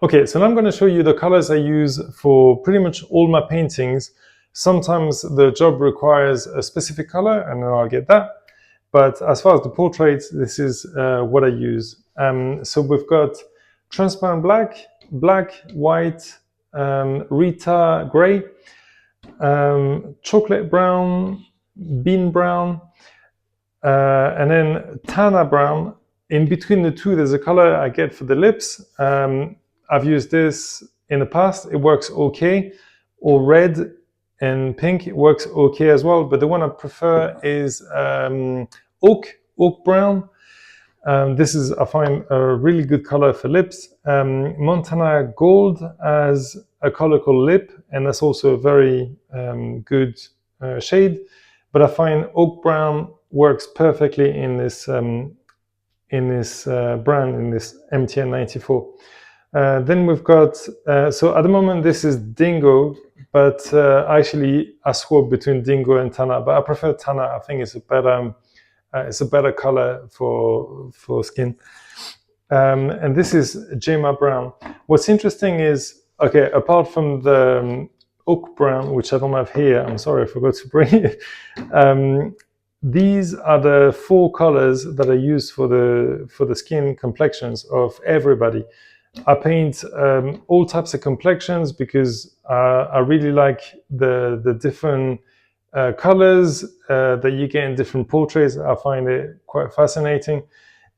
Okay, so now I'm going to show you the colors I use for pretty much all my paintings. Sometimes the job requires a specific color and then I'll get that. But as far as the portraits, this is what I use. So we've got transparent black, black, white, Rita gray, chocolate brown, bean brown, and then Tana brown. In between the two, there's a color I get for the lips. I've used this in the past. It works okay. Or red and pink, it works okay as well. But the one I prefer is oak brown. This is, I find, a really good color for lips. Montana Gold has a color called Lip, and that's also a very good shade. But I find oak brown works perfectly in this brand, in this MTN 94. Then we've got, so at the moment this is Dingo, but actually I swap between Dingo and Tana, but I prefer Tana. I think it's a better color for skin. And this is Jema Brown. What's interesting is, okay, apart from the oak brown, which I don't have here, I'm sorry, I forgot to bring it. These are the 4 colors that I use for the skin complexions of everybody. I paint all types of complexions because I really like the different colors that you get in different portraits. I find it quite fascinating.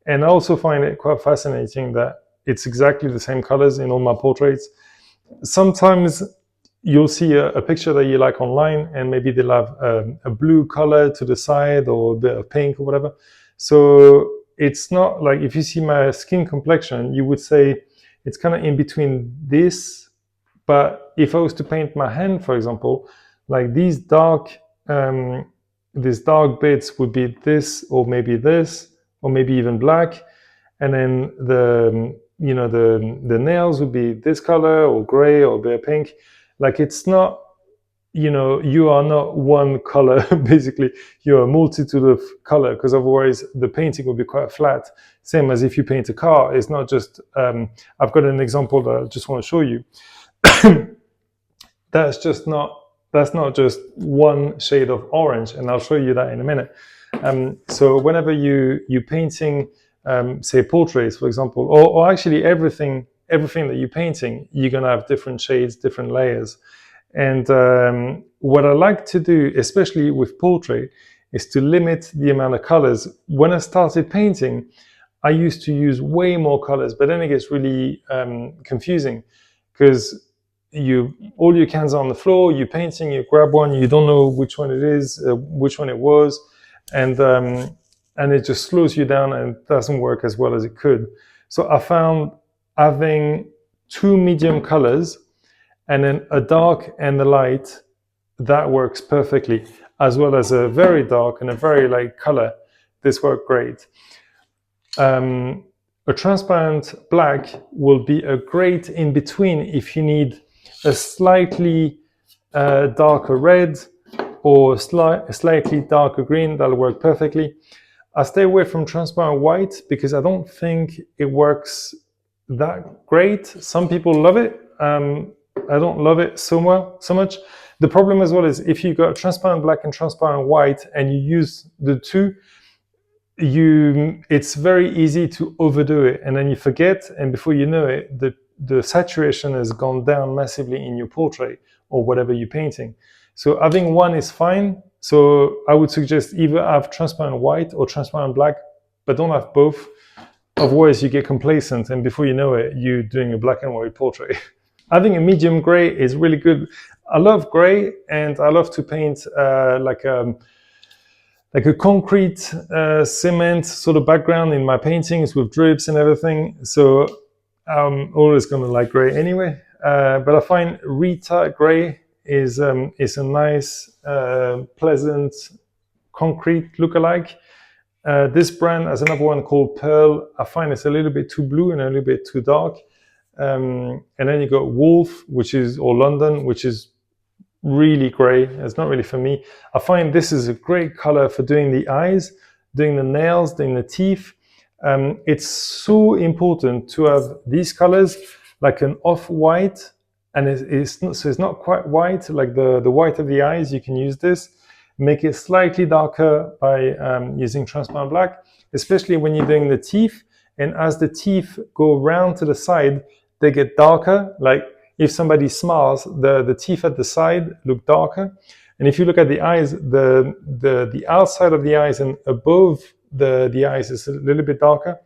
And I also find it quite fascinating that it's exactly the same colors in all my portraits. Sometimes you'll see a picture that you like online and maybe they'll have a blue color to the side or a bit of pink or whatever. So it's not like, if you see my skin complexion, you would say it's kind of in between this. But if I was to paint my hand, for example, like these dark bits would be this, or maybe this, or maybe even black. And then the nails would be this color or gray or a bit of pink. Like, it's not, you are not one color, basically. You're a multitude of color, because otherwise the painting will be quite flat. Same as if you paint a car. It's not just, I've got an example that I just want to show you. That's not just one shade of orange, and I'll show you that in a minute. So whenever you're painting, say portraits, for example, or actually everything that you're painting, you're going to have different shades, different layers. And what I like to do, especially with portrait, is to limit the amount of colors. When I started painting, I used to use way more colors, but then it gets really confusing, because all your cans are on the floor, you're painting, you grab one, you don't know which one it is, which one it was, and it just slows you down and doesn't work as well as it could. So I found having 2 medium colors and then a dark and a light, that works perfectly, as well as a very dark and a very light color. This worked great. A transparent black will be a great in between if you need a slightly darker red or slightly darker green. That'll work perfectly. I stay away from transparent white because I don't think it works that great. Some people love it. I don't love it so much. The problem as well is if you got transparent black and transparent white and you use the two, it's very easy to overdo it, and then you forget, and before you know it, the saturation has gone down massively in your portrait or whatever you're painting. So having one is fine. So I would suggest either have transparent white or transparent black, but don't have both. Otherwise you get complacent, and before you know it, you're doing a black and white portrait. Having a medium gray is really good. I love gray, and I love to paint like a concrete cement sort of background in my paintings with drips and everything. So I'm always going to like gray anyway. But I find Rita gray is a nice, pleasant, concrete lookalike. This brand has another one called Pearl. I find it's a little bit too blue and a little bit too dark. And then you got Wolf, or London, which is really gray. It's not really for me. I find this is a great color for doing the eyes, doing the nails, doing the teeth. It's so important to have these colors like an off-white, and it's not quite white, like the white of the eyes. You can use this, make it slightly darker by using transparent black, especially when you're doing the teeth. And as the teeth go round to the side, they get darker. Like if somebody smiles, the teeth at the side look darker. And if you look at the eyes, the outside of the eyes and above the eyes is a little bit darker.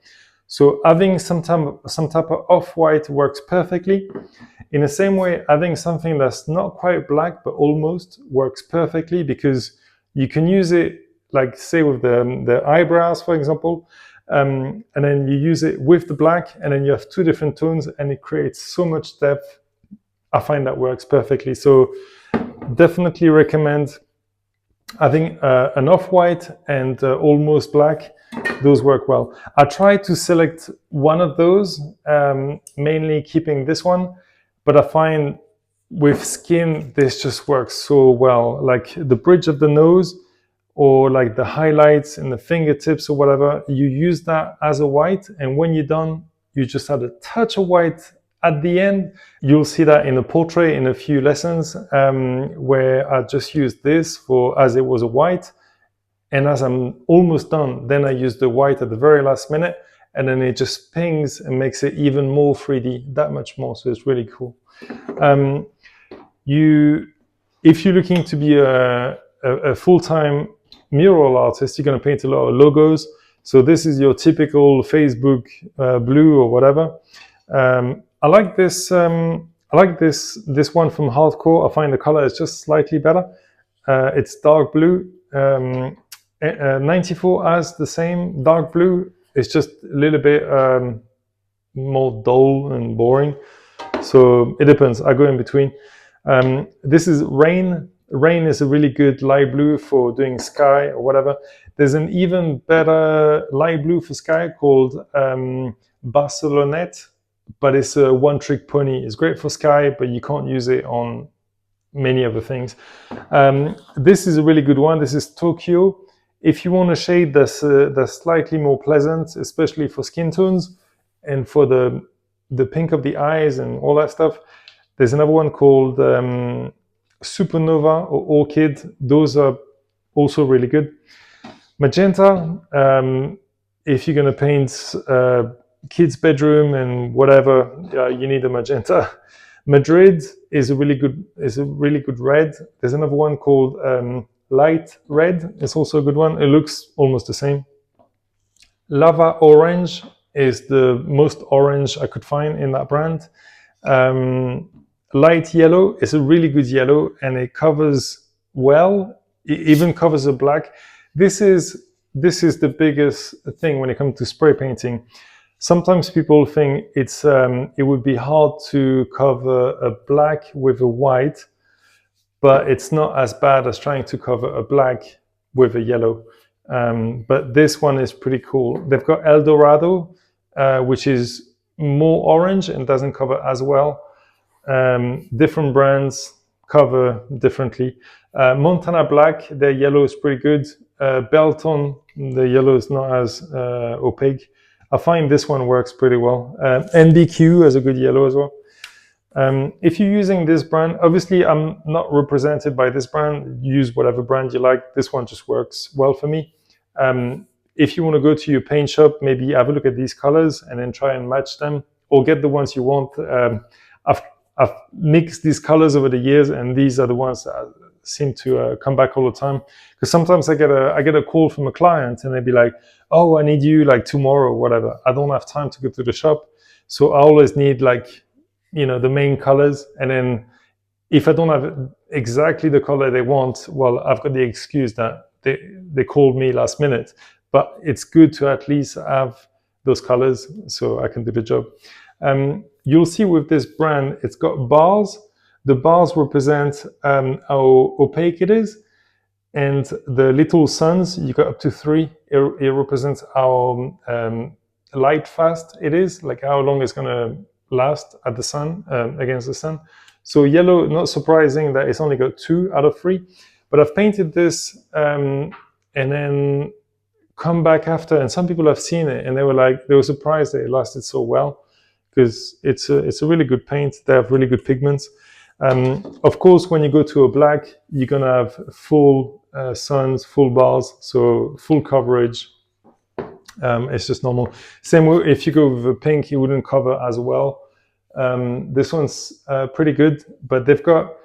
So having some type of off-white works perfectly. In the same way, having something that's not quite black but almost works perfectly, because you can use it, like say with the eyebrows, for example, and then you use it with the black, and then you have two different tones, and it creates so much depth. I find that works perfectly. So definitely recommend having an off-white and almost black. Those work well. I try to select one of those, mainly keeping this one, but I find with skin, this just works so well. Like the bridge of the nose, or like the highlights in the fingertips or whatever, you use that as a white, and when you're done, you just add a touch of white at the end. You'll see that in a portrait in a few lessons, where I just used this for as it was a white, and as I'm almost done, then I use the white at the very last minute, and then it just pings and makes it even more 3D, that much more. So it's really cool. If you're looking to be a full-time mural artist, you're going to paint a lot of logos. So this is your typical Facebook blue or whatever. I like this. I like this one from Hardcore. I find the color is just slightly better. It's dark blue. 94 has the same dark blue. It's just a little bit more dull and boring. So it depends. I go in between. This is Rain. Rain is a really good light blue for doing sky or whatever. There's an even better light blue for sky called Barcelonette, but it's a one-trick pony. It's great for sky, but you can't use it on many other things. This is a really good one. This is Tokyo. If you want a shade that's slightly more pleasant, especially for skin tones and for the pink of the eyes and all that stuff, there's another one called Supernova or Orchid. Those are also really good. Magenta, if you're going to paint kids' bedroom and whatever, you need a magenta. Madrid is a really good red. There's another one called Light Red. It's also a good one. It looks almost the same. Lava Orange is the most orange I could find in that brand. Light Yellow is a really good yellow, and it covers well. It even covers a black. This is the biggest thing when it comes to spray painting. Sometimes people think it would be hard to cover a black with a white, but it's not as bad as trying to cover a black with a yellow. But this one is pretty cool. They've got El Dorado, which is more orange and doesn't cover as well. Different brands cover differently. Montana Black, their yellow is pretty good. Belton, the yellow is not as opaque. I find this one works pretty well. NBQ has a good yellow as well. If you're using this brand, obviously I'm not represented by this brand. Use whatever brand you like. This one just works well for me. If you want to go to your paint shop, maybe have a look at these colors and then try and match them, or get the ones you want. I've mixed these colors over the years, and these are the ones that seem to come back all the time. Because sometimes I get a call from a client, and they'd be like, "Oh, I need you like tomorrow, or whatever." I don't have time to go to the shop, so I always need the main colors. And then if I don't have exactly the color they want, well, I've got the excuse that they called me last minute. But it's good to at least have those colors so I can do the job. You'll see with this brand, it's got bars. The bars represent how opaque it is. And the little suns, you got up to 3. It represents how light fast it is, like how long it's going to last at the sun, against the sun. So yellow, not surprising that it's only got 2 out of 3. But I've painted this and then come back after, and some people have seen it and they were surprised that it lasted so well. because it's a really good paint. They have really good pigments. Of course, when you go to a black, you're gonna have full suns, full bars, so full coverage. It's just normal. Same way, if you go with a pink, it wouldn't cover as well. This one's pretty good, but they've got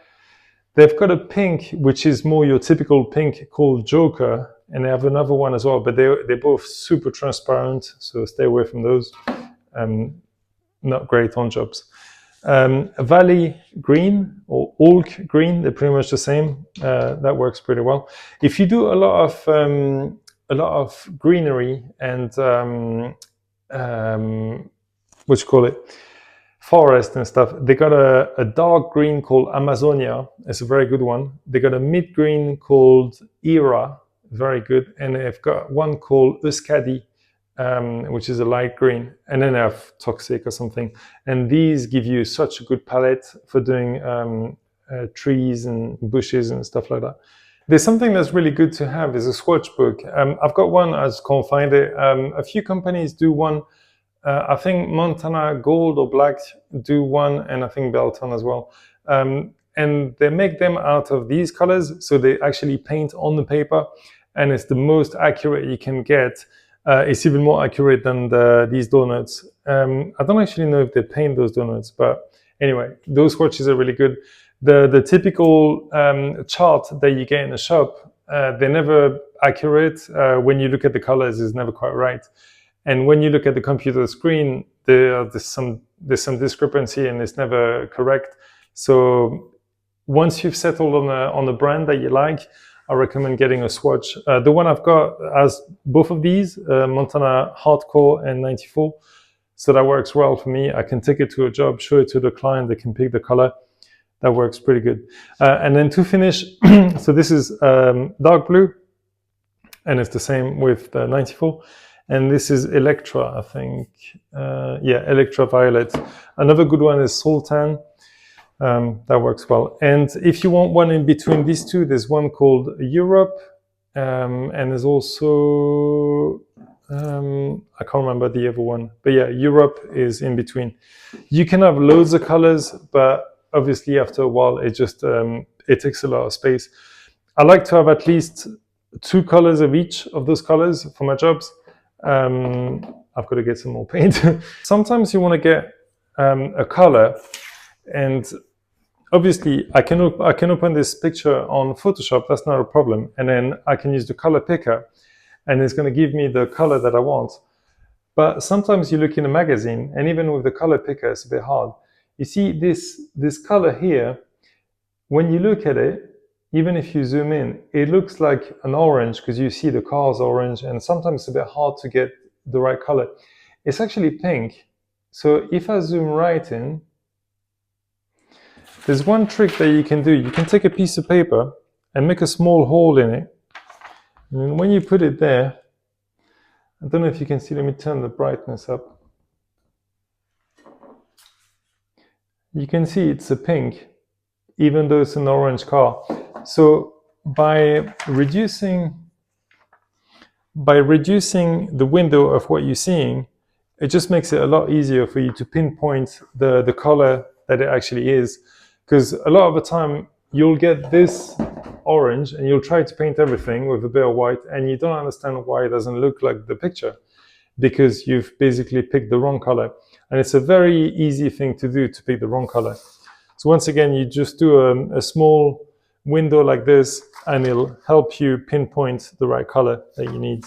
a pink which is more your typical pink called Joker, and they have another one as well, but they're both super transparent, so stay away from those. Not great on jobs. Valley green or Oak green, they're pretty much the same. That works pretty well. If you do a lot of greenery and what you call it, forest and stuff, they got a dark green called Amazonia. It's a very good one. They got a mid green called Era, very good, and they've got one called Euskadi, which is a light green, and then they have Toxic or something. And these give you such a good palette for doing trees and bushes and stuff like that. There's something that's really good to have is a swatch book. I've got one, I just can't find it. A few companies do one. I think Montana Gold or Black do one, and I think Belton as well. And they make them out of these colors, so they actually paint on the paper, and it's the most accurate you can get. It's even more accurate than these donuts. I don't actually know if they paint those donuts, but anyway, those swatches are really good. The typical chart that you get in a shop, they're never accurate. When you look at the colors, it's never quite right. And when you look at the computer screen, there's some discrepancy, and it's never correct. So once you've settled on a brand that you like, I recommend getting a swatch. The one I've got has both of these, Montana Hardcore and 94. So that works well for me. I can take it to a job, show it to the client, they can pick the color. That works pretty good. And then to finish, so this is dark blue, and it's the same with the 94. And this is Electra, I think. Electra Violet. Another good one is Sultan. That works well. And if you want one in between these two, there's one called Europe, and there's also I can't remember the other one, but yeah, Europe is in between. You can have loads of colors, but obviously after a while it just it takes a lot of space. I like to have at least 2 colors of each of those colors for my jobs. I've got to get some more paint. Sometimes you want to get a color, and obviously I can open this picture on Photoshop, that's not a problem, and then I can use the color picker, and it's going to give me the color that I want. But sometimes you look in a magazine, and even with the color picker, it's a bit hard. You see this color here, when you look at it, even if you zoom in, it looks like an orange because you see the car's orange, and sometimes it's a bit hard to get the right color. It's actually pink. So if I zoom right in, there's one trick that you can do. You can take a piece of paper and make a small hole in it. And when you put it there, I don't know if you can see, let me turn the brightness up. You can see it's a pink, even though it's an orange car. So by reducing the window of what you're seeing, it just makes it a lot easier for you to pinpoint the color that it actually is. Because a lot of the time you'll get this orange and you'll try to paint everything with a bit of white, and you don't understand why it doesn't look like the picture, because you've basically picked the wrong color. And it's a very easy thing to do, to pick the wrong color. So once again, you just do a small window like this, and it'll help you pinpoint the right color that you need.